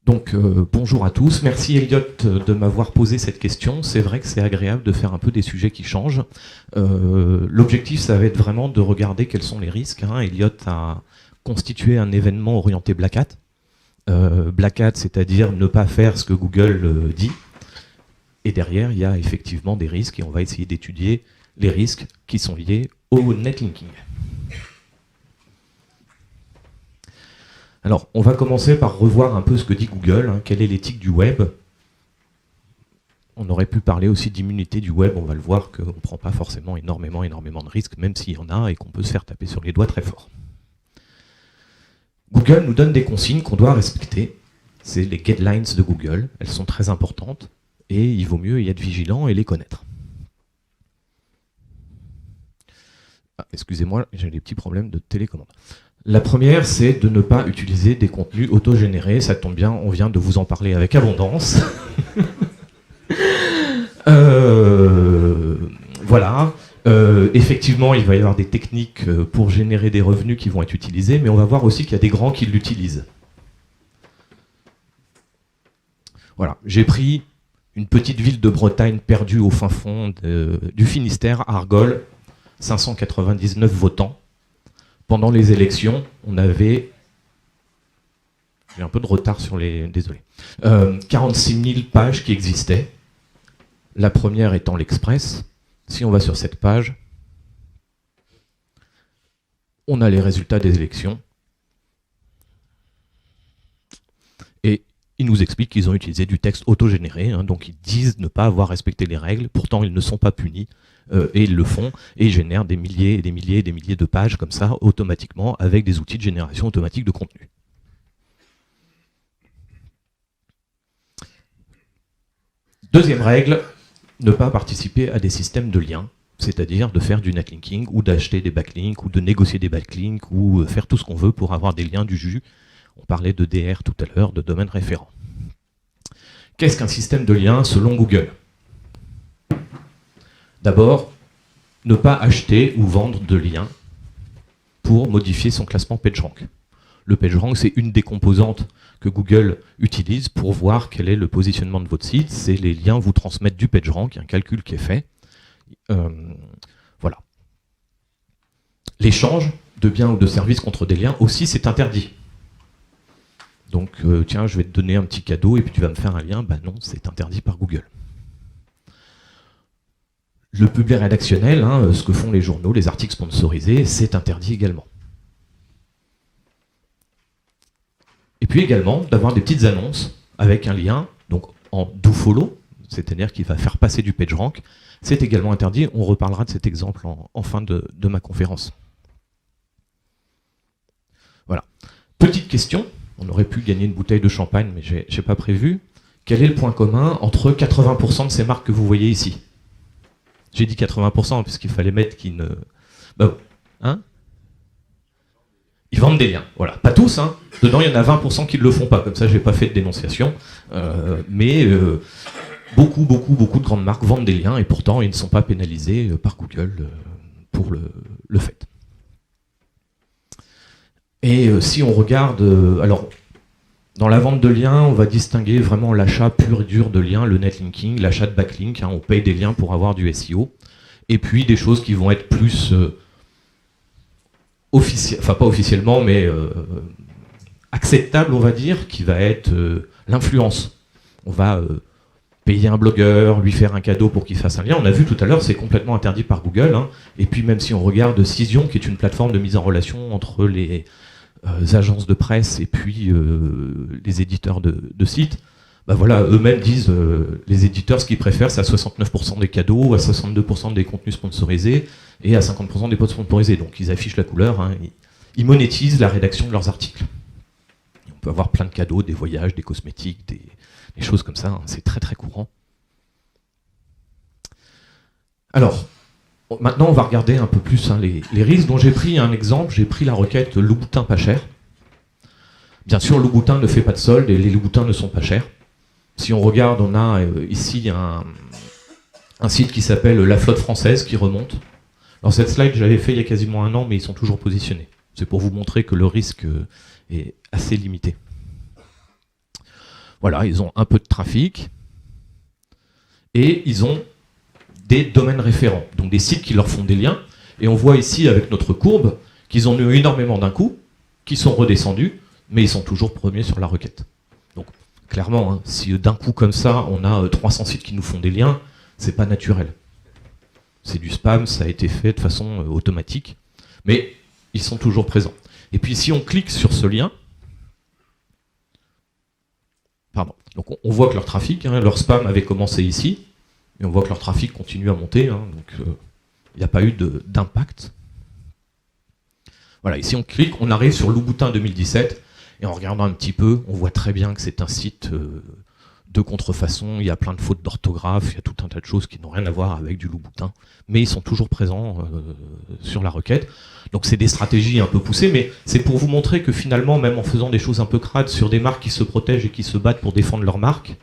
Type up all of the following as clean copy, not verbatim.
Donc bonjour à tous, merci Elliot de m'avoir posé cette question. C'est vrai que c'est agréable de faire un peu des sujets qui changent. L'objectif, ça va être vraiment de regarder quels sont les risques. Elliot a constitué un événement orienté Black Hat. Black Hat, c'est-à-dire ne pas faire ce que Google dit. Et derrière, il y a effectivement des risques et on va essayer d'étudier les risques qui sont liés au netlinking. Alors, on va commencer par revoir un peu ce que dit Google, quelle est l'éthique du web. On aurait pu parler aussi d'immunité du web, on va le voir qu'on ne prend pas forcément énormément de risques, même s'il y en a, et qu'on peut se faire taper sur les doigts très fort. Google nous donne des consignes qu'on doit respecter. C'est les guidelines de Google, elles sont très importantes, et il vaut mieux y être vigilant et les connaître. Excusez-moi, j'ai des petits problèmes de télécommande. La première, c'est de ne pas utiliser des contenus autogénérés. Ça tombe bien, on vient de vous en parler avec abondance. Voilà. Effectivement, il va y avoir des techniques pour générer des revenus qui vont être utilisées, mais on va voir aussi qu'il y a des grands qui l'utilisent. Voilà. J'ai pris une petite ville de Bretagne perdue au fin fond du Finistère, Argol, 599 votants. Pendant les élections, on avait... J'ai un peu de retard sur les... Désolé. 46 000 pages qui existaient. La première étant l'Express. Si on va sur cette page, on a les résultats des élections. Et ils nous expliquent qu'ils ont utilisé du texte autogénéré. Donc ils disent ne pas avoir respecté les règles. Pourtant, ils ne sont pas punis. Et ils le font, et ils génèrent des milliers et des milliers et des milliers de pages comme ça, automatiquement, avec des outils de génération automatique de contenu. Deuxième règle, ne pas participer à des systèmes de liens, c'est-à-dire de faire du netlinking, ou d'acheter des backlinks, ou de négocier des backlinks, ou faire tout ce qu'on veut pour avoir des liens du jus. On parlait de DR tout à l'heure, de domaine référent. Qu'est-ce qu'un système de liens selon Google ? D'abord, ne pas acheter ou vendre de liens pour modifier son classement PageRank. Le PageRank, c'est une des composantes que Google utilise pour voir quel est le positionnement de votre site. C'est les liens vous transmettent du PageRank, un calcul qui est fait. Voilà. L'échange de biens ou de services contre des liens aussi, c'est interdit. Donc, tiens, je vais te donner un petit cadeau et puis tu vas me faire un lien. Ben non, c'est interdit par Google. Le public rédactionnel, ce que font les journaux, les articles sponsorisés, c'est interdit également. Et puis également, d'avoir des petites annonces avec un lien, donc en dofollow, c'est-à-dire qu'il va faire passer du PageRank, c'est également interdit. On reparlera de cet exemple en fin de ma conférence. Voilà. Petite question, on aurait pu gagner une bouteille de champagne, mais je n'ai pas prévu. Quel est le point commun entre 80% de ces marques que vous voyez ici ? J'ai dit 80% puisqu'il fallait mettre qui ne... Bah, ils vendent des liens, voilà. Pas tous, Dedans, il y en a 20% qui ne le font pas. Comme ça, je n'ai pas fait de dénonciation. Mais beaucoup de grandes marques vendent des liens et pourtant, ils ne sont pas pénalisés par Google pour le fait. Et si on regarde... alors, dans la vente de liens, on va distinguer vraiment l'achat pur et dur de liens, le netlinking, l'achat de backlink, on paye des liens pour avoir du SEO, et puis des choses qui vont être plus enfin pas officiellement, mais acceptables, on va dire, qui va être l'influence. On va payer un blogueur, lui faire un cadeau pour qu'il fasse un lien. On a vu tout à l'heure, c'est complètement interdit par Google, et puis même si on regarde Cision, qui est une plateforme de mise en relation entre les agences de presse et puis les éditeurs de sites, bah voilà, eux-mêmes disent, les éditeurs, ce qu'ils préfèrent, c'est à 69% des cadeaux, à 62% des contenus sponsorisés et à 50% des posts sponsorisés. Donc ils affichent la couleur, ils monétisent la rédaction de leurs articles. Et on peut avoir plein de cadeaux, des voyages, des cosmétiques, des choses comme ça, c'est très très courant. Alors, maintenant, on va regarder un peu plus les risques dont j'ai pris un exemple. J'ai pris la requête Louboutin pas cher. Bien sûr, Louboutin ne fait pas de solde et les Louboutins ne sont pas chers. Si on regarde, on a ici un site qui s'appelle La Flotte Française qui remonte. Alors cette slide, je l'avais fait il y a quasiment un an, mais ils sont toujours positionnés. C'est pour vous montrer que le risque est assez limité. Voilà, ils ont un peu de trafic et ils ont des domaines référents, donc des sites qui leur font des liens. Et on voit ici avec notre courbe qu'ils ont eu énormément d'un coup, qui sont redescendus, mais ils sont toujours premiers sur la requête. Donc clairement, hein, si d'un coup comme ça, on a 300 sites qui nous font des liens, c'est pas naturel. C'est du spam, ça a été fait de façon automatique, mais ils sont toujours présents. Et puis si on clique sur ce lien, pardon, donc on voit que leur trafic, hein, leur spam avait commencé ici, et on voit que leur trafic continue à monter, hein, donc il n'y a pas eu d'impact. Voilà, ici on clique, on arrive sur Louboutin 2017, et en regardant un petit peu, on voit très bien que c'est un site de contrefaçon, il y a plein de fautes d'orthographe, il y a tout un tas de choses qui n'ont rien à voir avec du Louboutin, mais ils sont toujours présents sur la requête. Donc c'est des stratégies un peu poussées, mais c'est pour vous montrer que finalement, même en faisant des choses un peu crades sur des marques qui se protègent et qui se battent pour défendre leur marque,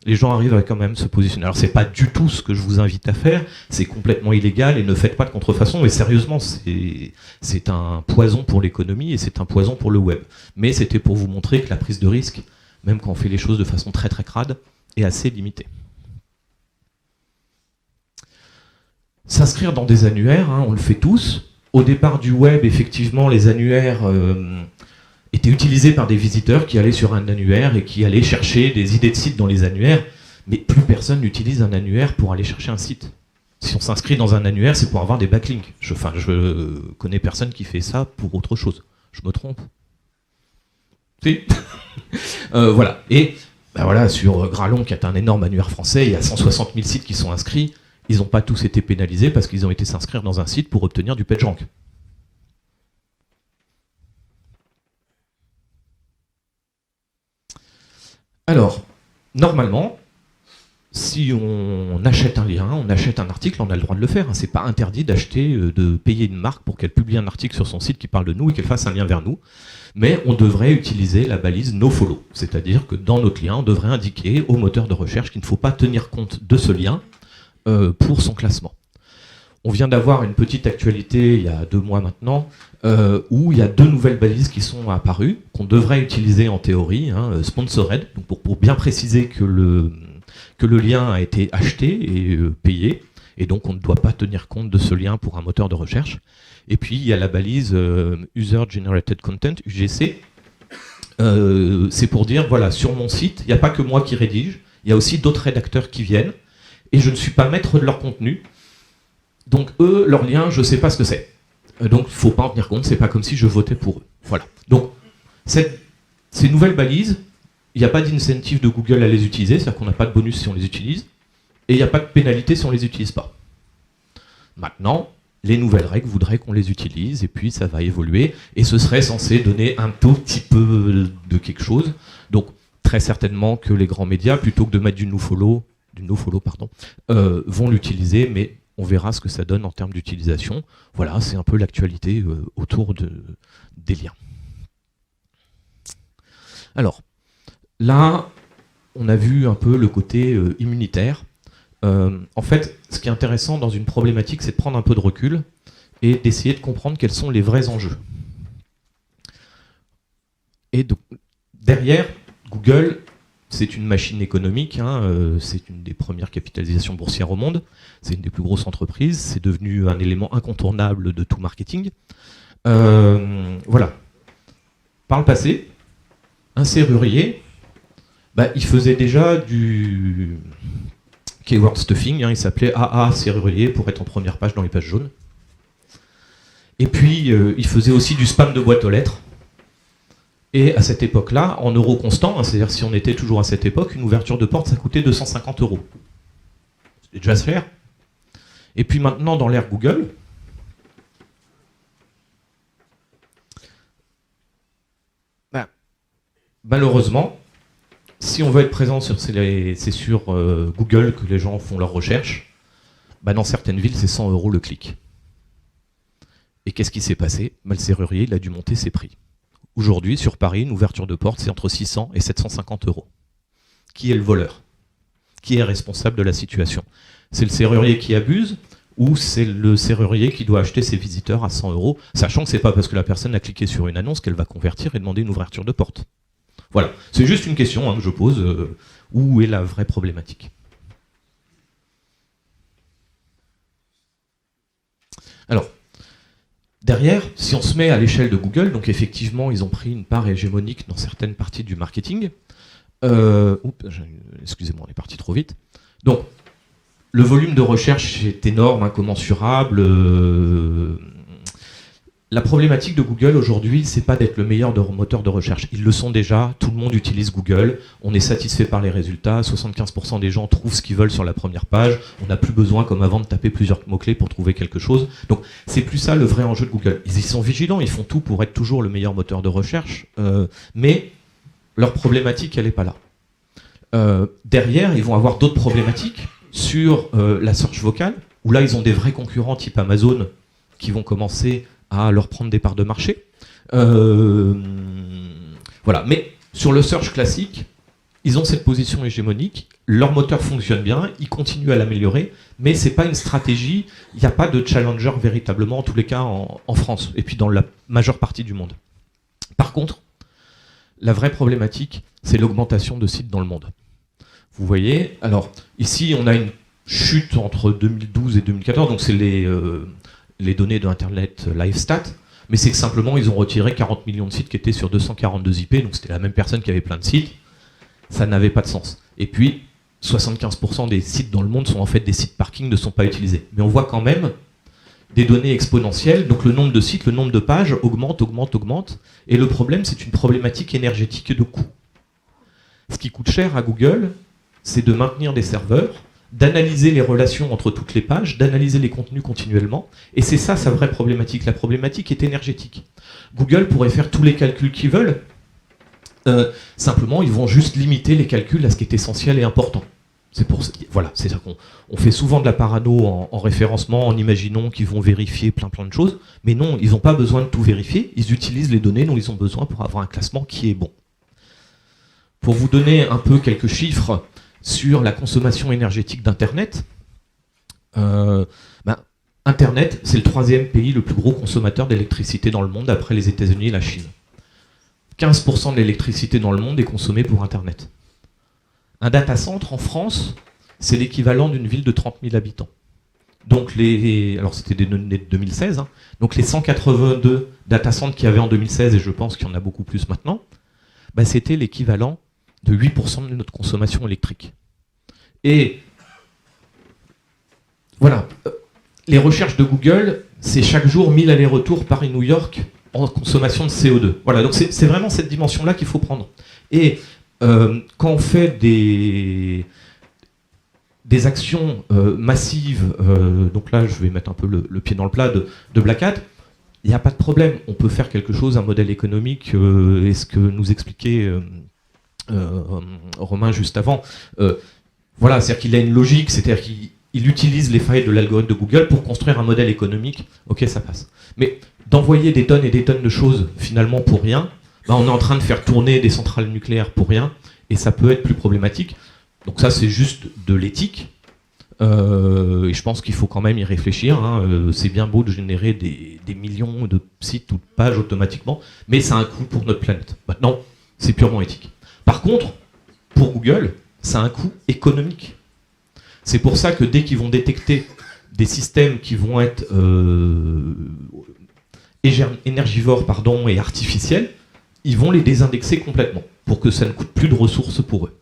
les gens arrivent à quand même se positionner. Alors c'est pas du tout ce que je vous invite à faire, c'est complètement illégal et ne faites pas de contrefaçon, mais sérieusement, c'est un poison pour l'économie et c'est un poison pour le web. Mais c'était pour vous montrer que la prise de risque, même quand on fait les choses de façon très très crade, est assez limitée. S'inscrire dans des annuaires, hein, on le fait tous. Au départ du web, effectivement, les annuaires étaient utilisés par des visiteurs qui allaient sur un annuaire et qui allaient chercher des idées de sites dans les annuaires, mais plus personne n'utilise un annuaire pour aller chercher un site. Si on s'inscrit dans un annuaire, c'est pour avoir des backlinks. Je connais personne qui fait ça pour autre chose. Je me trompe? Si. Voilà. Et ben voilà, sur Gralon, qui est un énorme annuaire français, il y a 160 000 sites qui sont inscrits. Ils n'ont pas tous été pénalisés parce qu'ils ont été s'inscrire dans un site pour obtenir du PageRank. Alors, normalement, si on achète un lien, on achète un article, on a le droit de le faire. C'est pas interdit d'acheter, de payer une marque pour qu'elle publie un article sur son site qui parle de nous et qu'elle fasse un lien vers nous. Mais on devrait utiliser la balise nofollow. C'est-à-dire que dans notre lien, on devrait indiquer au moteur de recherche qu'il ne faut pas tenir compte de ce lien pour son classement. On vient d'avoir une petite actualité il y a 2 mois maintenant, où il y a 2 nouvelles balises qui sont apparues, qu'on devrait utiliser en théorie, hein, sponsored, donc pour bien préciser que le lien a été acheté et payé, et donc on ne doit pas tenir compte de ce lien pour un moteur de recherche. Et puis il y a la balise User Generated Content, UGC, c'est pour dire, voilà, sur mon site, il n'y a pas que moi qui rédige, il y a aussi d'autres rédacteurs qui viennent, et je ne suis pas maître de leur contenu, donc eux, leur lien, je ne sais pas ce que c'est. Donc il ne faut pas en tenir compte, c'est pas comme si je votais pour eux. Voilà. Donc ces nouvelles balises, il n'y a pas d'incentive de Google à les utiliser, c'est-à-dire qu'on n'a pas de bonus si on les utilise, et il n'y a pas de pénalité si on ne les utilise pas. Maintenant, les nouvelles règles voudraient qu'on les utilise, et puis ça va évoluer, et ce serait censé donner un tout petit peu de quelque chose. Donc très certainement que les grands médias, plutôt que de mettre du nofollow, vont l'utiliser, mais on verra ce que ça donne en termes d'utilisation. Voilà, c'est un peu l'actualité autour des liens. Alors, là, on a vu un peu le côté immunitaire. En fait, ce qui est intéressant dans une problématique, c'est de prendre un peu de recul et d'essayer de comprendre quels sont les vrais enjeux. Et donc, derrière, Google, c'est une machine économique, hein, c'est une des premières capitalisations boursières au monde, c'est une des plus grosses entreprises, c'est devenu un élément incontournable de tout marketing. Voilà. Par le passé, un serrurier, il faisait déjà du keyword stuffing, hein, il s'appelait AA serrurier pour être en première page dans les pages jaunes. Et puis, il faisait aussi du spam de boîte aux lettres. Et à cette époque-là, en euros constants, hein, c'est-à-dire si on était toujours à cette époque, une ouverture de porte, ça coûtait 250 €. C'était déjà cher. Et puis maintenant, dans l'ère Google, malheureusement, si on veut être présent sur c'est sur Google que les gens font leurs recherches, dans certaines villes, c'est 100 € le clic. Et qu'est-ce qui s'est passé? Le serrurier, il a dû monter ses prix. Aujourd'hui, sur Paris, une ouverture de porte, c'est entre 600 et 750 €. Qui est le voleur? Qui est responsable de la situation? C'est le serrurier qui abuse ou c'est le serrurier qui doit acheter ses visiteurs à 100 €, sachant que c'est pas parce que la personne a cliqué sur une annonce qu'elle va convertir et demander une ouverture de porte. Voilà, c'est juste une question que je pose. Où est la vraie problématique? Alors, derrière, si on se met à l'échelle de Google, donc effectivement, ils ont pris une part hégémonique dans certaines parties du marketing. Excusez-moi, on est parti trop vite. Donc, le volume de recherche est énorme, incommensurable. La problématique de Google aujourd'hui, c'est pas d'être le meilleur moteur de recherche. Ils le sont déjà, tout le monde utilise Google, on est satisfait par les résultats, 75% des gens trouvent ce qu'ils veulent sur la première page, on n'a plus besoin, comme avant, de taper plusieurs mots-clés pour trouver quelque chose. Donc c'est plus ça le vrai enjeu de Google. Ils y sont vigilants, ils font tout pour être toujours le meilleur moteur de recherche, mais leur problématique, elle n'est pas là. Derrière, ils vont avoir d'autres problématiques sur la search vocale, où là, ils ont des vrais concurrents type Amazon qui vont commencer à leur prendre des parts de marché. Voilà. Mais sur le search classique, ils ont cette position hégémonique, leur moteur fonctionne bien, ils continuent à l'améliorer, mais ce n'est pas une stratégie, il n'y a pas de challenger véritablement, en tous les cas en France, et puis dans la majeure partie du monde. Par contre, la vraie problématique, c'est l'augmentation de sites dans le monde. Vous voyez, alors ici on a une chute entre 2012 et 2014, donc c'est les données de Internet LiveStat, mais c'est que simplement ils ont retiré 40 millions de sites qui étaient sur 242 IP, donc c'était la même personne qui avait plein de sites, ça n'avait pas de sens. Et puis 75% des sites dans le monde sont en fait des sites parking, ne sont pas utilisés. Mais on voit quand même des données exponentielles, donc le nombre de sites, le nombre de pages augmente, et le problème c'est une problématique énergétique et de coût. Ce qui coûte cher à Google, c'est de maintenir des serveurs, d'analyser les relations entre toutes les pages, d'analyser les contenus continuellement, et c'est ça sa vraie problématique. La problématique est énergétique. Google pourrait faire tous les calculs qu'ils veulent, simplement ils vont juste limiter les calculs à ce qui est essentiel et important. C'est pour ça, voilà, c'est ça qu'on fait souvent de la parano en référencement, en imaginant qu'ils vont vérifier plein de choses, mais non, ils n'ont pas besoin de tout vérifier, ils utilisent les données dont ils ont besoin pour avoir un classement qui est bon. Pour vous donner un peu quelques chiffres sur la consommation énergétique d'Internet, Internet, c'est le 3e pays le plus gros consommateur d'électricité dans le monde, après les États-Unis et la Chine. 15% de l'électricité dans le monde est consommée pour Internet. Un data center en France, c'est l'équivalent d'une ville de 30 000 habitants. Donc alors c'était des données de 2016, donc les 182 data centers qu'il y avait en 2016, et je pense qu'il y en a beaucoup plus maintenant, c'était l'équivalent de 8% de notre consommation électrique. Et voilà, les recherches de Google, c'est chaque jour 1000 allers-retours Paris-New York en consommation de CO2. Voilà, donc c'est vraiment cette dimension-là qu'il faut prendre. Et quand on fait des actions massives, donc là je vais mettre un peu le pied dans le plat de Black Hat, il n'y a pas de problème, on peut faire quelque chose, un modèle économique, et ce que nous expliquait Romain juste avant, voilà, c'est-à-dire qu'il a une logique, c'est-à-dire qu'il utilise les failles de l'algorithme de Google pour construire un modèle économique, ok, ça passe. Mais d'envoyer des tonnes et des tonnes de choses finalement pour rien, on est en train de faire tourner des centrales nucléaires pour rien, et ça peut être plus problématique. Donc ça, c'est juste de l'éthique, et je pense qu'il faut quand même y réfléchir. C'est bien beau de générer des millions de sites ou de pages automatiquement, mais ça a un coût pour notre planète. Maintenant, c'est purement éthique. Par contre, pour Google, ça a un coût économique. C'est pour ça que dès qu'ils vont détecter des systèmes qui vont être énergivores et artificiels, ils vont les désindexer complètement pour que ça ne coûte plus de ressources pour eux.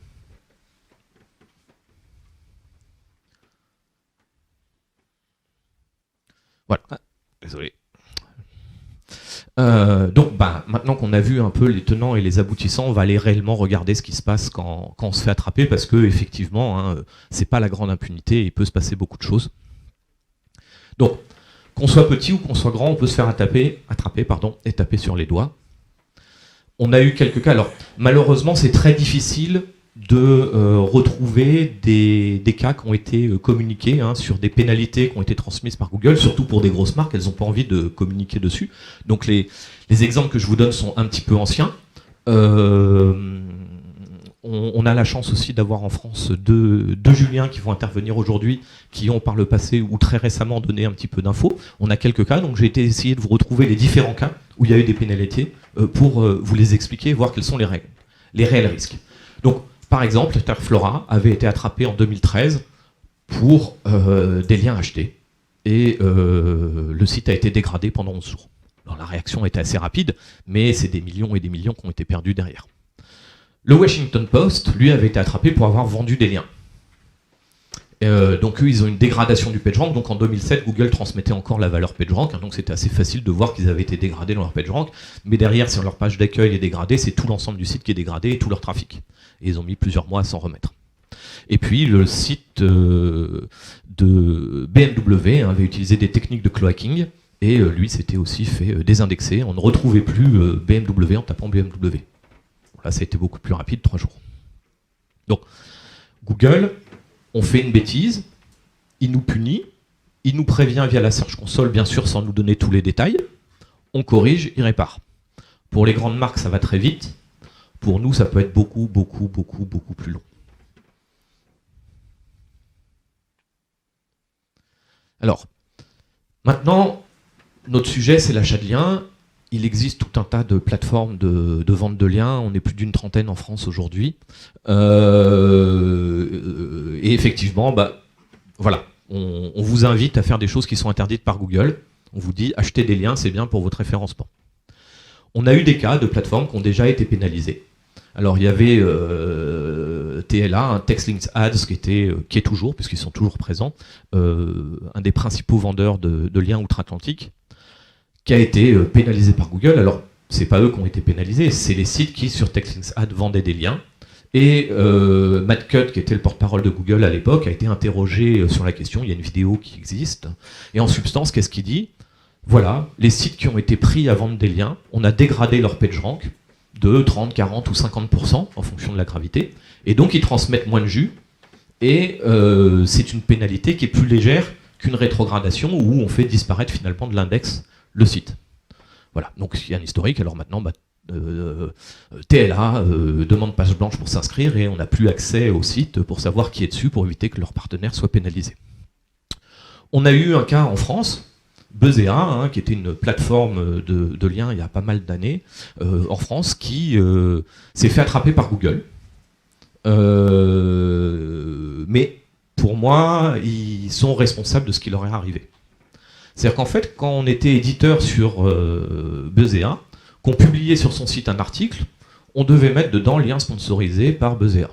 Voilà. Désolé. Donc maintenant qu'on a vu un peu les tenants et les aboutissants, on va aller réellement regarder ce qui se passe quand on se fait attraper, parce que effectivement, c'est pas la grande impunité et il peut se passer beaucoup de choses. Donc, qu'on soit petit ou qu'on soit grand, on peut se faire attraper et taper sur les doigts. On a eu quelques cas, alors malheureusement c'est très difficile de retrouver des cas qui ont été communiqués sur des pénalités qui ont été transmises par Google, surtout pour des grosses marques, elles n'ont pas envie de communiquer dessus. Donc les exemples que je vous donne sont un petit peu anciens. On a la chance aussi d'avoir en France deux Juliens qui vont intervenir aujourd'hui, qui ont par le passé ou très récemment donné un petit peu d'infos. On a quelques cas, donc j'ai essayé de vous retrouver les différents cas où il y a eu des pénalités pour vous les expliquer et voir quelles sont les règles. les réels risques. Donc, par exemple, Terflora avait été attrapé en 2013 pour des liens achetés, et le site a été dégradé pendant 11 jours. Alors, la réaction a été assez rapide, mais c'est des millions et des millions qui ont été perdus derrière. Le Washington Post, lui, avait été attrapé pour avoir vendu des liens. Donc eux, ils ont une dégradation du PageRank. Donc en 2007, Google transmettait encore la valeur PageRank. Donc c'était assez facile de voir qu'ils avaient été dégradés dans leur PageRank. Mais derrière, si leur page d'accueil est dégradée, c'est tout l'ensemble du site qui est dégradé et tout leur trafic. Et ils ont mis plusieurs mois à s'en remettre. Et puis le site de BMW avait utilisé des techniques de cloaking. Et lui s'était aussi fait désindexer. On ne retrouvait plus BMW en tapant BMW. Là, ça a été beaucoup plus rapide, 3 jours. Donc, Google, on fait une bêtise, il nous punit, il nous prévient via la Search Console, bien sûr, sans nous donner tous les détails. On corrige, il répare. Pour les grandes marques, ça va très vite. Pour nous, ça peut être beaucoup plus long. Alors, maintenant, notre sujet, c'est l'achat de liens. Il existe tout un tas de plateformes de vente de liens. On est plus d'une trentaine en France aujourd'hui. Et effectivement, voilà, on vous invite à faire des choses qui sont interdites par Google. On vous dit, achetez des liens, c'est bien pour votre référencement. On a eu des cas de plateformes qui ont déjà été pénalisées. Alors, il y avait TLA, Text Links Ads, qui est toujours, puisqu'ils sont toujours présents, un des principaux vendeurs de liens outre-Atlantique, qui a été pénalisé par Google. Alors, c'est pas eux qui ont été pénalisés, c'est les sites qui, sur TextLinks Ads, vendaient des liens. Et Matt Cutts, qui était le porte-parole de Google à l'époque, a été interrogé sur la question. Il y a une vidéo qui existe. Et en substance, qu'est-ce qu'il dit? Voilà, les sites qui ont été pris à vendre des liens, on a dégradé leur PageRank de 30, 40 ou 50% en fonction de la gravité. Et donc, ils transmettent moins de jus. Et c'est une pénalité qui est plus légère qu'une rétrogradation où on fait disparaître finalement de l'index le site. Voilà, donc il y a un historique. Alors maintenant, TLA demande page blanche pour s'inscrire et on n'a plus accès au site pour savoir qui est dessus pour éviter que leur partenaire soit pénalisé. On a eu un cas en France, Buzzea, qui était une plateforme de liens il y a pas mal d'années, en France, qui s'est fait attraper par Google. Mais pour moi, ils sont responsables de ce qui leur est arrivé. C'est-à-dire qu'en fait, quand on était éditeur sur Buzzea, qu'on publiait sur son site un article, on devait mettre dedans lien sponsorisé par Buzzea.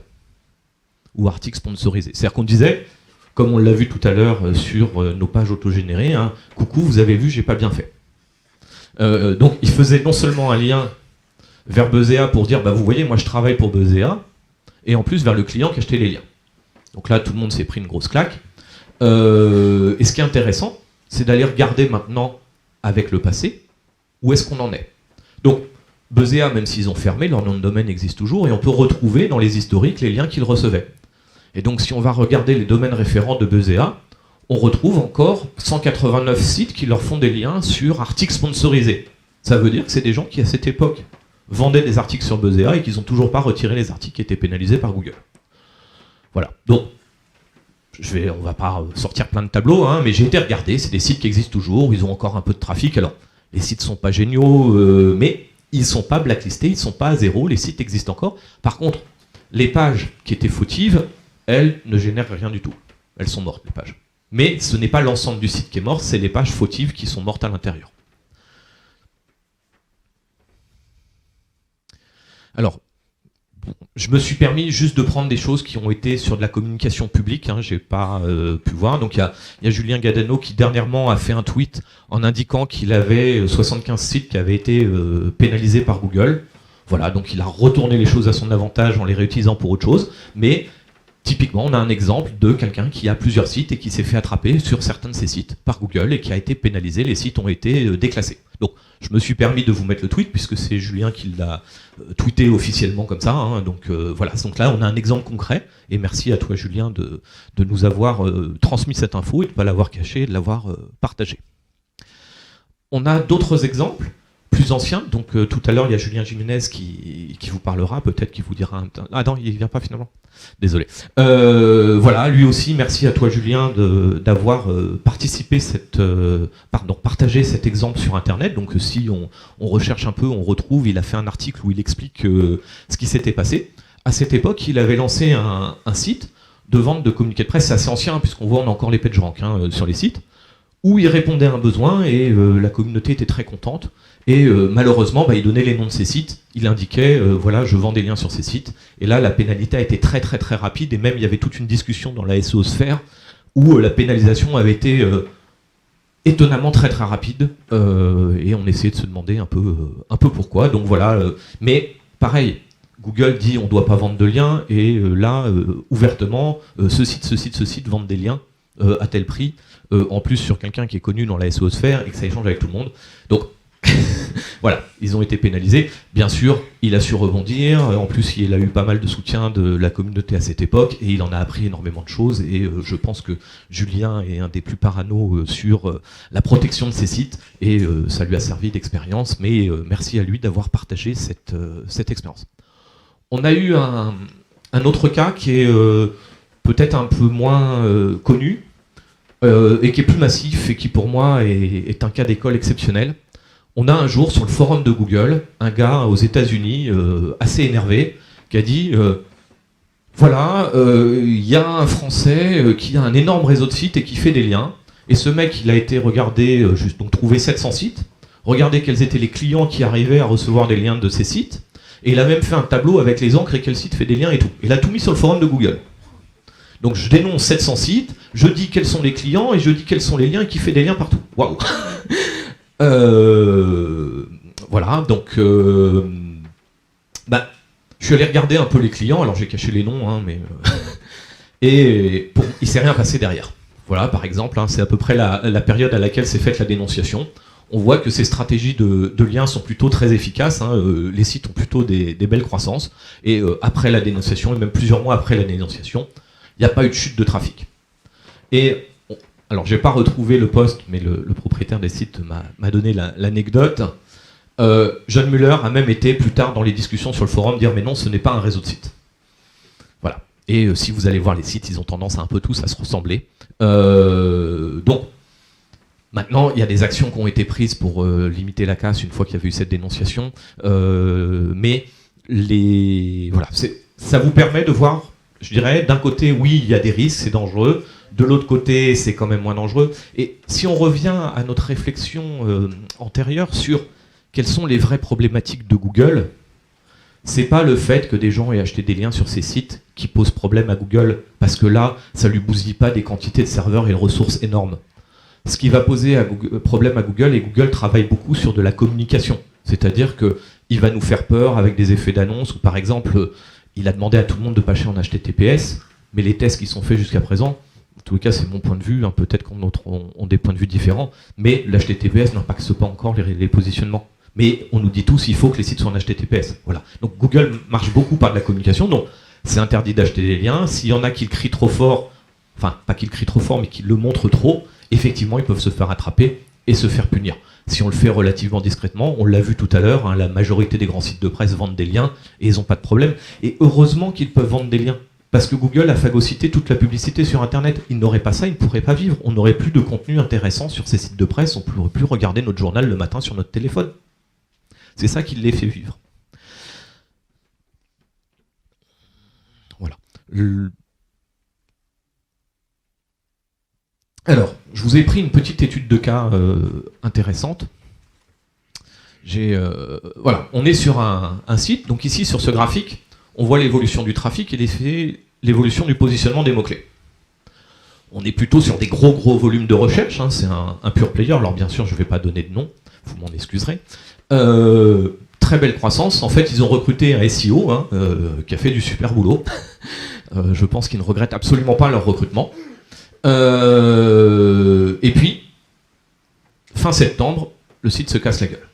Ou article sponsorisé. C'est-à-dire qu'on disait, comme on l'a vu tout à l'heure sur nos pages autogénérées, coucou, vous avez vu, j'ai pas bien fait. Donc il faisait non seulement un lien vers Buzzea pour dire, vous voyez, moi je travaille pour Buzzea, et en plus vers le client qui achetait les liens. Donc là, tout le monde s'est pris une grosse claque. Et ce qui est intéressant, c'est d'aller regarder maintenant, avec le passé, où est-ce qu'on en est. Donc, Buzzea, même s'ils ont fermé, leur nom de domaine existe toujours, et on peut retrouver dans les historiques les liens qu'ils recevaient. Et donc, si on va regarder les domaines référents de Buzzea, on retrouve encore 189 sites qui leur font des liens sur articles sponsorisés. Ça veut dire que c'est des gens qui, à cette époque, vendaient des articles sur Buzzea et qui n'ont toujours pas retiré les articles qui étaient pénalisés par Google. Voilà. Donc, on va pas sortir plein de tableaux, mais j'ai été regarder, c'est des sites qui existent toujours, ils ont encore un peu de trafic. Alors, les sites sont pas géniaux, mais ils sont pas blacklistés, ils sont pas à zéro, les sites existent encore. Par contre, les pages qui étaient fautives, elles ne génèrent rien du tout. Elles sont mortes, les pages. Mais ce n'est pas l'ensemble du site qui est mort, c'est les pages fautives qui sont mortes à l'intérieur. Alors, je me suis permis juste de prendre des choses qui ont été sur de la communication publique, j'ai pas pu voir. Donc il y a Julien Gadano qui dernièrement a fait un tweet en indiquant qu'il avait 75 sites qui avaient été pénalisés par Google. Voilà, donc il a retourné les choses à son avantage en les réutilisant pour autre chose. Mais typiquement, on a un exemple de quelqu'un qui a plusieurs sites et qui s'est fait attraper sur certains de ses sites par Google et qui a été pénalisé. Les sites ont été déclassés. Donc, je me suis permis de vous mettre le tweet puisque c'est Julien qui l'a tweeté officiellement comme ça. Donc voilà. Donc là, on a un exemple concret. Et merci à toi, Julien, de nous avoir transmis cette info et de ne pas l'avoir cachée et de l'avoir partagée. On a d'autres exemples. plus ancien. Donc tout à l'heure, il y a Julien Jiménez qui vous parlera, peut-être qui vous dira... Ah non, il ne vient pas finalement. Désolé. Voilà, lui aussi, merci à toi Julien d'avoir partagé cet exemple sur Internet. Donc si on recherche un peu, on retrouve, il a fait un article où il explique ce qui s'était passé. À cette époque, il avait lancé un site de vente de communiqués de presse, c'est assez ancien, puisqu'on voit on a encore les PageRank sur les sites, où il répondait à un besoin et la communauté était très contente. Et malheureusement, il donnait les noms de ces sites, il indiquait, voilà, je vends des liens sur ces sites. Et là, la pénalité a été très très très rapide, et même il y avait toute une discussion dans la SEO-sphère où la pénalisation avait été étonnamment très très rapide, et on essayait de se demander un peu pourquoi. Donc voilà, mais pareil, Google dit on ne doit pas vendre de liens, et là, ouvertement, ce site vendent des liens à tel prix, en plus sur quelqu'un qui est connu dans la SEO-sphère et que ça échange avec tout le monde. Donc voilà, ils ont été pénalisés. Bien sûr, il a su rebondir. En plus, il a eu pas mal de soutien de la communauté à cette époque et il en a appris énormément de choses. Et je pense que Julien est un des plus parano sur la protection de ses sites et ça lui a servi d'expérience. Mais merci à lui d'avoir partagé cette expérience. On a eu un autre cas qui est peut-être un peu moins connu et qui est plus massif et qui pour moi est un cas d'école exceptionnel. On a un jour sur le forum de Google un gars aux États-Unis assez énervé qui a dit voilà, il y a un Français qui a un énorme réseau de sites et qui fait des liens. Et ce mec, il a été regardé, donc trouvé 700 sites, regarder quels étaient les clients qui arrivaient à recevoir des liens de ces sites. Et il a même fait un tableau avec les encres et quel site fait des liens et tout. Il a tout mis sur le forum de Google. Donc je dénonce 700 sites, je dis quels sont les clients et je dis quels sont les liens et qui fait des liens partout. Waouh. Voilà, donc je suis allé regarder un peu les clients, alors j'ai caché les noms, hein, mais et il s'est rien passé derrière. Voilà, par exemple, hein, c'est à peu près la période à laquelle s'est faite la dénonciation. On voit que ces stratégies de liens sont plutôt très efficaces, hein, les sites ont plutôt des belles croissances, et après la dénonciation, et même plusieurs mois après la dénonciation, il n'y a pas eu de chute de trafic. Et alors, je n'ai pas retrouvé le post, mais le propriétaire des sites m'a donné l'anecdote. John Muller a même été plus tard dans les discussions sur le forum dire mais non, ce n'est pas un réseau de sites. Voilà. Et si vous allez voir les sites, ils ont tendance un peu tous à se ressembler. Donc, maintenant, il y a des actions qui ont été prises pour limiter la casse une fois qu'il y avait eu cette dénonciation. Mais voilà, ça vous permet de voir, je dirais, d'un côté, oui, il y a des risques, c'est dangereux. De l'autre côté, c'est quand même moins dangereux. Et si on revient à notre réflexion antérieure sur quelles sont les vraies problématiques de Google, c'est pas le fait que des gens aient acheté des liens sur ces sites qui pose problème à Google, parce que là, ça lui bousille pas des quantités de serveurs et de ressources énormes. Ce qui va poser problème à Google, et Google travaille beaucoup sur de la communication. C'est-à-dire qu'il va nous faire peur avec des effets d'annonce, ou par exemple, il a demandé à tout le monde de pas acheter en HTTPS, mais les tests qui sont faits jusqu'à présent, en tout cas, c'est mon point de vue, hein, peut-être qu'on ont des points de vue différents, mais l'HTTPS n'impacte pas encore les positionnements. Mais on nous dit tous qu'il faut que les sites soient en HTTPS. Voilà. Donc Google marche beaucoup par de la communication, donc c'est interdit d'acheter des liens. S'il y en a qui le crient trop fort, enfin, pas qu'ils le crient trop fort, mais qui le montrent trop, effectivement, ils peuvent se faire attraper et se faire punir. Si on le fait relativement discrètement, on l'a vu tout à l'heure, hein, la majorité des grands sites de presse vendent des liens et ils n'ont pas de problème. Et heureusement qu'ils peuvent vendre des liens. Parce que Google a phagocyté toute la publicité sur Internet. Ils n'auraient pas ça, ils ne pourraient pas vivre. On n'aurait plus de contenu intéressant sur ces sites de presse, on ne pourrait plus regarder notre journal le matin sur notre téléphone. C'est ça qui les fait vivre. Voilà. Alors, je vous ai pris une petite étude de cas intéressante. Voilà, on est sur un site, donc ici sur ce graphique, on voit l'évolution du trafic et l'évolution du positionnement des mots-clés. On est plutôt sur des gros volumes de recherche, hein, c'est un pure player, alors bien sûr je ne vais pas donner de nom, vous m'en excuserez. Très belle croissance, en fait ils ont recruté un SEO hein, qui a fait du super boulot. Je pense qu'ils ne regrettent absolument pas leur recrutement. Et puis, fin septembre, le site se casse la gueule.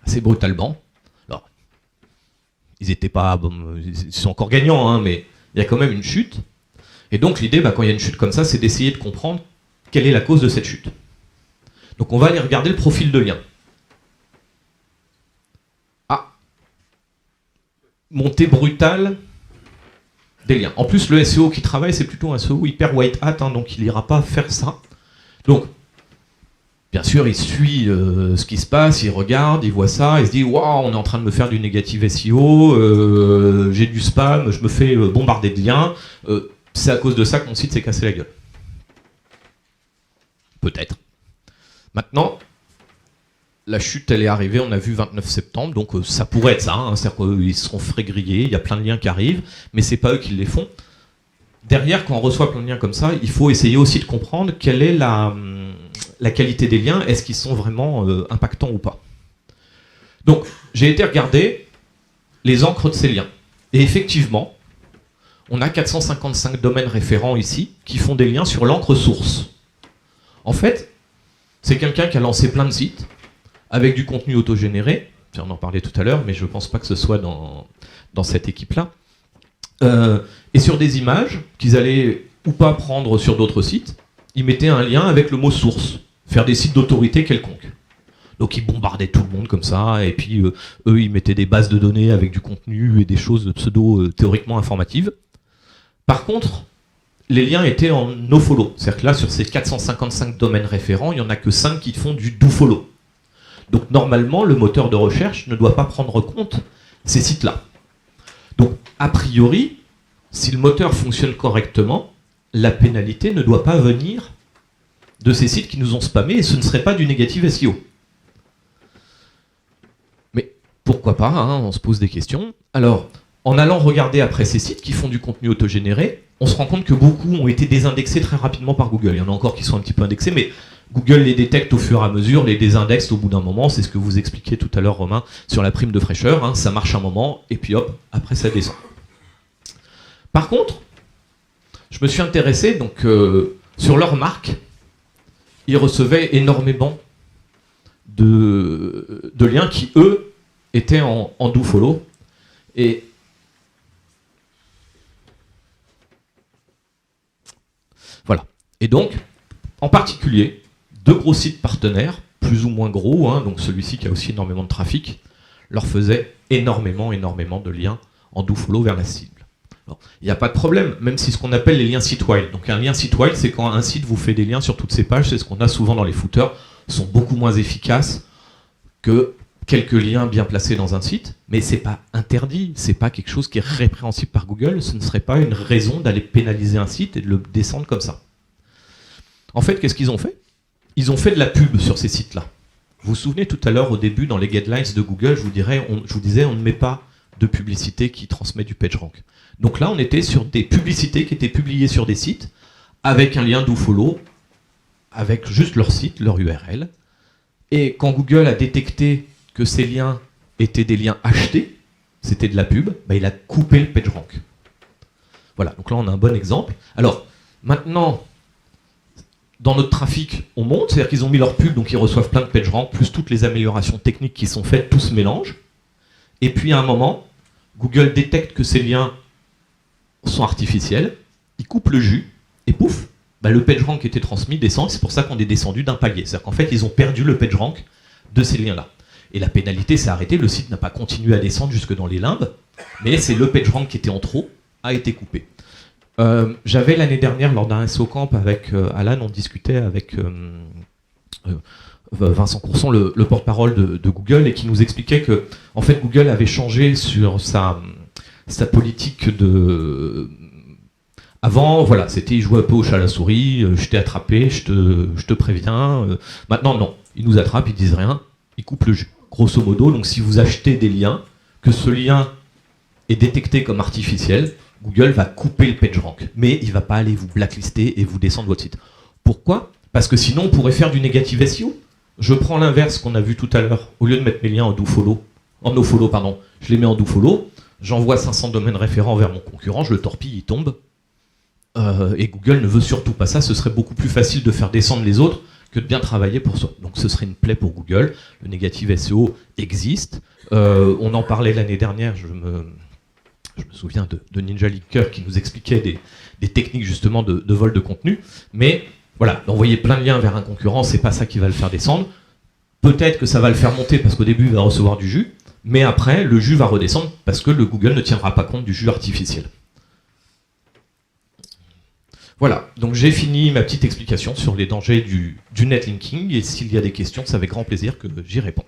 Assez brutalement. Alors, ils étaient pas, ils sont encore gagnants, hein, mais il y a quand même une chute. Et donc l'idée, quand il y a une chute comme ça, c'est d'essayer de comprendre quelle est la cause de cette chute. Donc on va aller regarder le profil de lien. montée brutale des liens. En plus, le SEO qui travaille, c'est plutôt un SEO hyper white hat, hein, donc il n'ira pas faire ça. Donc, bien sûr, il suit ce qui se passe, il regarde, il voit ça, il se dit « Waouh, on est en train de me faire du négative SEO, j'ai du spam, je me fais bombarder de liens, c'est à cause de ça que mon site s'est cassé la gueule. » Peut-être. Maintenant, la chute, elle est arrivée, on a vu 29 septembre, donc ça pourrait être ça, hein, c'est-à-dire qu'ils seront frais grillés, il y a plein de liens qui arrivent, mais c'est pas eux qui les font. Derrière, quand on reçoit plein de liens comme ça, il faut essayer aussi de comprendre quelle est la qualité des liens, est-ce qu'ils sont vraiment impactants ou pas. Donc, j'ai été regarder les encres de ces liens. Et effectivement, on a 455 domaines référents ici qui font des liens sur l'encre source. En fait, c'est quelqu'un qui a lancé plein de sites avec du contenu autogénéré. On en parlait tout à l'heure, mais je ne pense pas que ce soit dans cette équipe-là. Et sur des images qu'ils allaient ou pas prendre sur d'autres sites, ils mettaient un lien avec le mot source, faire des sites d'autorité quelconque. Donc ils bombardaient tout le monde comme ça, et puis eux, ils mettaient des bases de données avec du contenu et des choses pseudo-théoriquement informatives. Par contre, les liens étaient en nofollow. C'est-à-dire que là, sur ces 455 domaines référents, il n'y en a que 5 qui font du dofollow. Donc normalement, le moteur de recherche ne doit pas prendre compte ces sites-là. Donc, a priori, si le moteur fonctionne correctement, la pénalité ne doit pas venir de ces sites qui nous ont spammés, et ce ne serait pas du négative SEO. Mais pourquoi pas, hein, on se pose des questions. Alors, en allant regarder après ces sites qui font du contenu autogénéré, on se rend compte que beaucoup ont été désindexés très rapidement par Google. Il y en a encore qui sont un petit peu indexés, mais Google les détecte au fur et à mesure, les désindexe au bout d'un moment. C'est ce que vous expliquiez tout à l'heure, Romain, sur la prime de fraîcheur. Hein, ça marche un moment, et puis hop, après ça descend. Par contre, je me suis intéressé donc, sur leur marque. Ils recevaient énormément de liens qui, eux, étaient en dofollow. Et voilà. Et donc, en particulier, deux gros sites partenaires, plus ou moins gros, hein, donc celui-ci qui a aussi énormément de trafic, leur faisait énormément de liens en dofollow vers la cible. Il n'y a pas de problème, même si ce qu'on appelle les liens site-wide. Donc un lien site-wide, c'est quand un site vous fait des liens sur toutes ses pages, c'est ce qu'on a souvent dans les footers, sont beaucoup moins efficaces que quelques liens bien placés dans un site, mais c'est pas interdit, c'est pas quelque chose qui est répréhensible par Google, ce ne serait pas une raison d'aller pénaliser un site et de le descendre comme ça. En fait, qu'est-ce qu'ils ont fait? Ils ont fait de la pub sur ces sites-là. Vous vous souvenez tout à l'heure, au début, dans les guidelines de Google, je vous disais, on ne met pas de publicité qui transmet du PageRank. Donc là, on était sur des publicités qui étaient publiées sur des sites, avec un lien dofollow, avec juste leur site, leur URL. Et quand Google a détecté que ces liens étaient des liens achetés, c'était de la pub, bah il a coupé le PageRank. Voilà, donc là on a un bon exemple. Alors, maintenant, dans notre trafic, on monte, c'est-à-dire qu'ils ont mis leur pub, donc ils reçoivent plein de PageRank, plus toutes les améliorations techniques qui sont faites, tout se mélange. Et puis à un moment, Google détecte que ces liens sont artificiels, il coupe le jus, et pouf, bah le PageRank qui était transmis descend, c'est pour ça qu'on est descendu d'un palier. C'est-à-dire qu'en fait, ils ont perdu le PageRank de ces liens-là. Et la pénalité s'est arrêtée, le site n'a pas continué à descendre jusque dans les limbes, mais c'est le PageRank qui était en trop, a été coupé. J'avais l'année dernière, lors d'un SEO Camp avec Alan, on discutait avec Vincent Courson, le porte-parole de Google, et qui nous expliquait que en fait, Google avait changé sur sa politique de... Avant, voilà, c'était il jouait un peu au chat à la souris, je t'ai attrapé, je te préviens. Maintenant, non, ils nous attrapent, ils disent rien, ils coupent le jus. Grosso modo, donc si vous achetez des liens, que ce lien est détecté comme artificiel, Google va couper le PageRank. Mais il ne va pas aller vous blacklister et vous descendre votre site. Pourquoi? Parce que sinon, on pourrait faire du négative SEO. Je prends l'inverse qu'on a vu tout à l'heure. Au lieu de mettre mes liens en nofollow, je les mets en dofollow, j'envoie 500 domaines référents vers mon concurrent, je le torpille, il tombe. Et Google ne veut surtout pas ça. Ce serait beaucoup plus facile de faire descendre les autres que de bien travailler pour soi. Donc ce serait une plaie pour Google. Le négative SEO existe. On en parlait l'année dernière, je me souviens de Ninja Leaker qui nous expliquait des techniques justement de vol de contenu. Mais voilà, d'envoyer plein de liens vers un concurrent, c'est pas ça qui va le faire descendre. Peut-être que ça va le faire monter parce qu'au début il va recevoir du jus, Mais après, le jus va redescendre parce que le Google ne tiendra pas compte du jus artificiel. Voilà, donc j'ai fini ma petite explication sur les dangers du netlinking, et s'il y a des questions, c'est avec grand plaisir que j'y réponds.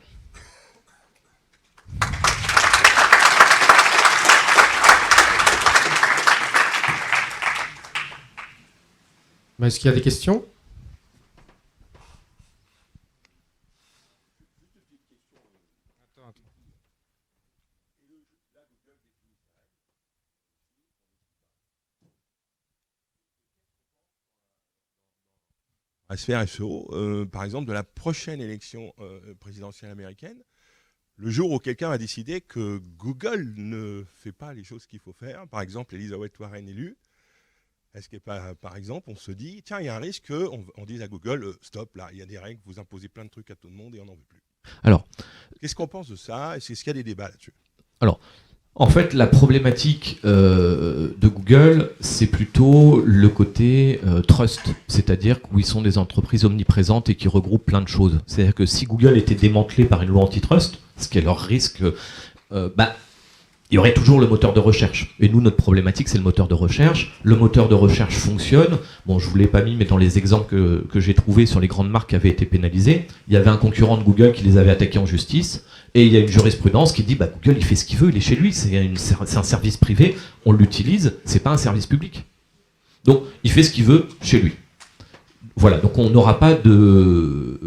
Est-ce qu'il y a des questions ? À sphère SEO, par exemple, de la prochaine élection présidentielle américaine, le jour où quelqu'un va décider que Google ne fait pas les choses qu'il faut faire, par exemple, Elizabeth Warren élue, est-ce que, par exemple, on se dit, tiens, il y a un risque qu'on dise à Google, stop, là, il y a des règles, vous imposez plein de trucs à tout le monde et on n'en veut plus. Alors, qu'est-ce qu'on pense de ça ? Est-ce qu'il y a des débats là-dessus ? Alors, en fait, la problématique de Google, c'est plutôt le côté trust, c'est-à-dire où ils sont des entreprises omniprésentes et qui regroupent plein de choses. C'est-à-dire que si Google était démantelé par une loi antitrust, ce qui est leur risque, il y aurait toujours le moteur de recherche. Et nous, notre problématique, c'est le moteur de recherche. Le moteur de recherche fonctionne. Bon, je ne vous l'ai pas mis, mais dans les exemples que j'ai trouvés sur les grandes marques qui avaient été pénalisées, il y avait un concurrent de Google qui les avait attaqués en justice. Et il y a une jurisprudence qui dit Google, il fait ce qu'il veut, il est chez lui, c'est un service privé, on l'utilise, c'est pas un service public. Donc, il fait ce qu'il veut chez lui. Voilà, donc on n'aura pas de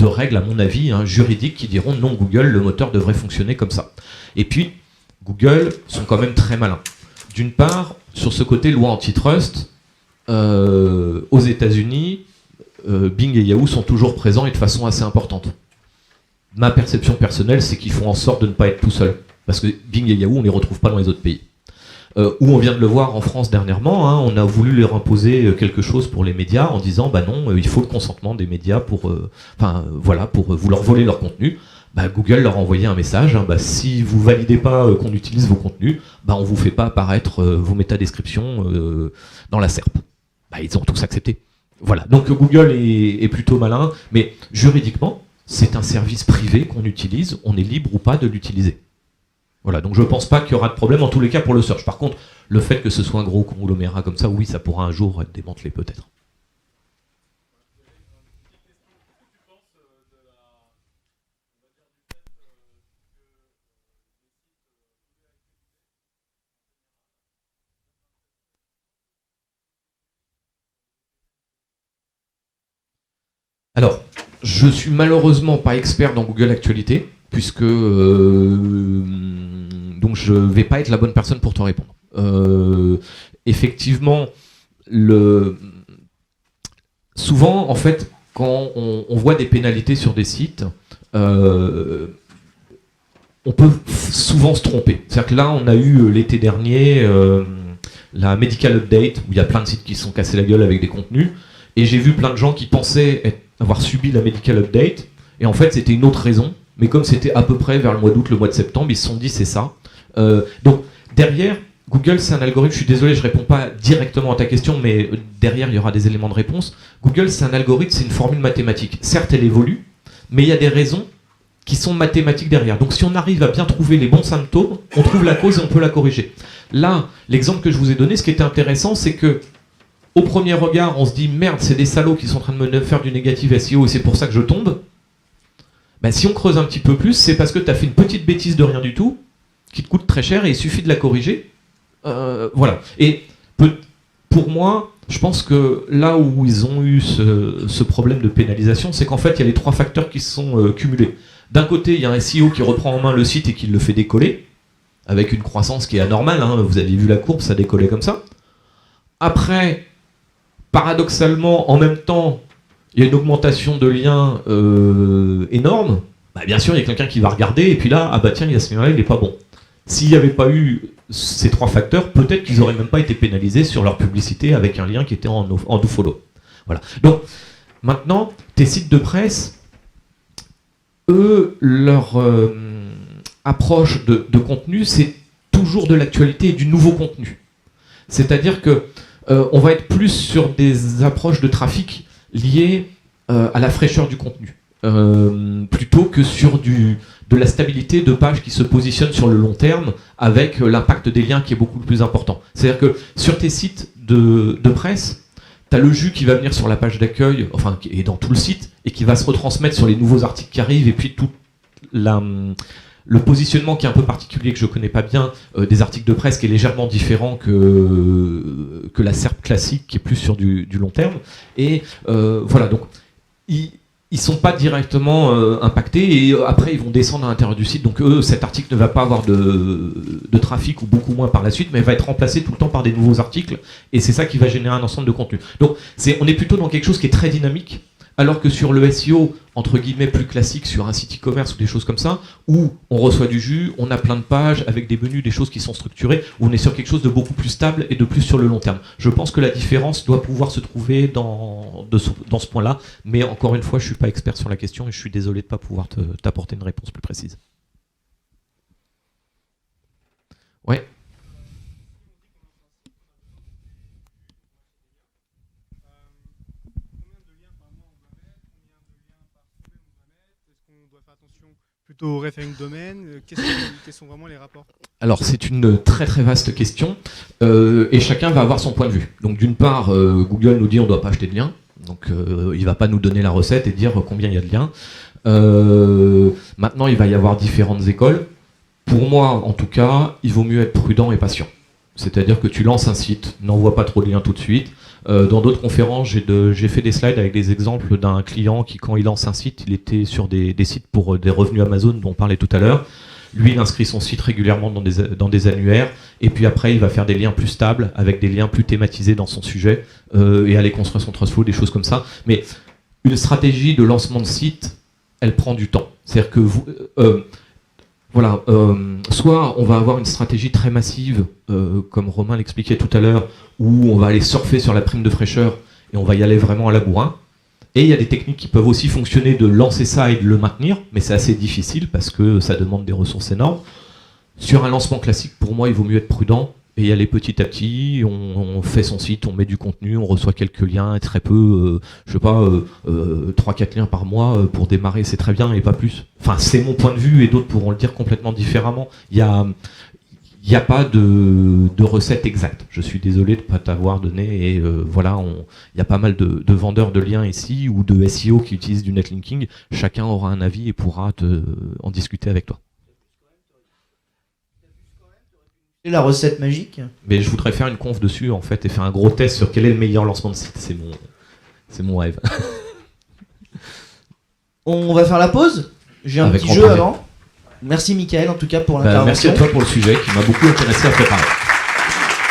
règles, à mon avis, juridiques qui diront non, Google, le moteur devrait fonctionner comme ça. Et puis, Google sont quand même très malins. D'une part, sur ce côté loi antitrust, aux États-Unis, Bing et Yahoo sont toujours présents et de façon assez importante. Ma perception personnelle, c'est qu'ils font en sorte de ne pas être tout seuls. Parce que Bing et Yahoo, on ne les retrouve pas dans les autres pays. Où on vient de le voir en France dernièrement, on a voulu leur imposer quelque chose pour les médias en disant non, il faut le consentement des médias pour vous leur voler leur contenu. Google leur a envoyé un message, si vous validez pas qu'on utilise vos contenus, on vous fait pas apparaître vos métadescriptions dans la SERP. Ils ont tous accepté. Voilà, donc Google est plutôt malin, mais juridiquement, c'est un service privé qu'on utilise, on est libre ou pas de l'utiliser. Voilà, donc je ne pense pas qu'il y aura de problème, en tous les cas pour le search. Par contre, le fait que ce soit un gros conglomérat comme ça, oui, ça pourra un jour être démantelé peut-être. Alors, je suis malheureusement pas expert dans Google Actualité, puisque donc je vais pas être la bonne personne pour te répondre. Effectivement, souvent, en fait, quand on voit des pénalités sur des sites, on peut souvent se tromper. C'est-à-dire que là, on a eu l'été dernier la Medical Update, où il y a plein de sites qui se sont cassés la gueule avec des contenus, et j'ai vu plein de gens qui pensaient avoir subi la Medical Update, et en fait c'était une autre raison, mais comme c'était à peu près vers le mois d'août, le mois de septembre, ils se sont dit c'est ça. Donc derrière, Google c'est un algorithme, je suis désolé, je réponds pas directement à ta question, mais derrière il y aura des éléments de réponse. Google c'est un algorithme, c'est une formule mathématique. Certes elle évolue, mais il y a des raisons qui sont mathématiques derrière. Donc si on arrive à bien trouver les bons symptômes, on trouve la cause et on peut la corriger. Là, l'exemple que je vous ai donné, ce qui était intéressant, c'est que au premier regard, on se dit merde, c'est des salauds qui sont en train de me faire du négatif SEO et c'est pour ça que je tombe. Si on creuse un petit peu plus, c'est parce que tu as fait une petite bêtise de rien du tout, qui te coûte très cher et il suffit de la corriger. Voilà. Et pour moi, je pense que là où ils ont eu ce problème de pénalisation, c'est qu'en fait, il y a les trois facteurs qui se sont cumulés. D'un côté, il y a un SEO qui reprend en main le site et qui le fait décoller, avec une croissance qui est anormale. Vous avez vu la courbe, ça décollait comme ça. Après, paradoxalement, en même temps, il y a une augmentation de liens énorme. Bien sûr, il y a quelqu'un qui va regarder, et puis là, tiens, il y a ce lien-là, il n'est pas bon. S'il n'y avait pas eu ces trois facteurs, peut-être qu'ils n'auraient même pas été pénalisés sur leur publicité avec un lien qui était en dofollow. Voilà. Donc, maintenant, tes sites de presse, eux, leur approche de contenu, c'est toujours de l'actualité et du nouveau contenu. C'est-à-dire que on va être plus sur des approches de trafic liées à la fraîcheur du contenu, plutôt que sur du de la stabilité de pages qui se positionnent sur le long terme avec l'impact des liens qui est beaucoup plus important. C'est-à-dire que sur tes sites de presse, tu as le jus qui va venir sur la page d'accueil, enfin, et dans tout le site, et qui va se retransmettre sur les nouveaux articles qui arrivent, et puis tout le positionnement qui est un peu particulier, que je connais pas bien, des articles de presse qui est légèrement différent que la SERP classique, qui est plus sur du long terme. Et voilà, donc ils sont pas directement impactés, et après ils vont descendre à l'intérieur du site, donc cet article ne va pas avoir de trafic, ou beaucoup moins par la suite, mais va être remplacé tout le temps par des nouveaux articles, et c'est ça qui va générer un ensemble de contenu. Donc on est plutôt dans quelque chose qui est très dynamique, alors que sur le SEO, entre guillemets, plus classique, sur un site e-commerce ou des choses comme ça, où on reçoit du jus, on a plein de pages avec des menus, des choses qui sont structurées, où on est sur quelque chose de beaucoup plus stable et de plus sur le long terme. Je pense que la différence doit pouvoir se trouver dans ce point-là, mais encore une fois, je ne suis pas expert sur la question et je suis désolé de ne pas pouvoir t'apporter une réponse plus précise. Ouais. Plutôt au referring domaine, quels sont vraiment les rapports? Alors c'est une très très vaste question, et chacun va avoir son point de vue. Donc d'une part, Google nous dit on ne doit pas acheter de liens, donc il ne va pas nous donner la recette et dire combien il y a de liens. Maintenant il va y avoir différentes écoles. Pour moi en tout cas, il vaut mieux être prudent et patient. C'est-à-dire que tu lances un site, n'envoie pas trop de liens tout de suite. Dans d'autres conférences, j'ai fait des slides avec des exemples d'un client qui, quand il lance un site, il était sur des sites pour des revenus Amazon dont on parlait tout à l'heure. Lui, il inscrit son site régulièrement dans des annuaires, et puis après, il va faire des liens plus stables, avec des liens plus thématisés dans son sujet, et aller construire son trust flow, des choses comme ça. Mais une stratégie de lancement de site, elle prend du temps. C'est-à-dire que vous... Voilà, soit on va avoir une stratégie très massive, comme Romain l'expliquait tout à l'heure, où on va aller surfer sur la prime de fraîcheur et on va y aller vraiment à la bourrin. Et il y a des techniques qui peuvent aussi fonctionner de lancer ça et de le maintenir, mais c'est assez difficile parce que ça demande des ressources énormes. Sur un lancement classique, pour moi, il vaut mieux être prudent et y aller petit à petit. On fait son site, on met du contenu, on reçoit quelques liens, très peu, 3-4 liens par mois pour démarrer, c'est très bien et pas plus. Enfin, c'est mon point de vue et d'autres pourront le dire complètement différemment. Il n'y a pas de recette exacte. Je suis désolé de ne pas t'avoir donné. Et voilà, il y a pas mal de vendeurs de liens ici ou de SEO qui utilisent du netlinking. Chacun aura un avis et pourra en discuter avec toi. La recette magique. Mais je voudrais faire une conf dessus en fait et faire un gros test sur quel est le meilleur lancement de site. C'est mon rêve. On va faire la pause. J'ai un Avec petit jeu avant. Merci Mickaël en tout cas pour l'intervention. Merci à toi pour le sujet qui m'a beaucoup intéressé à préparer.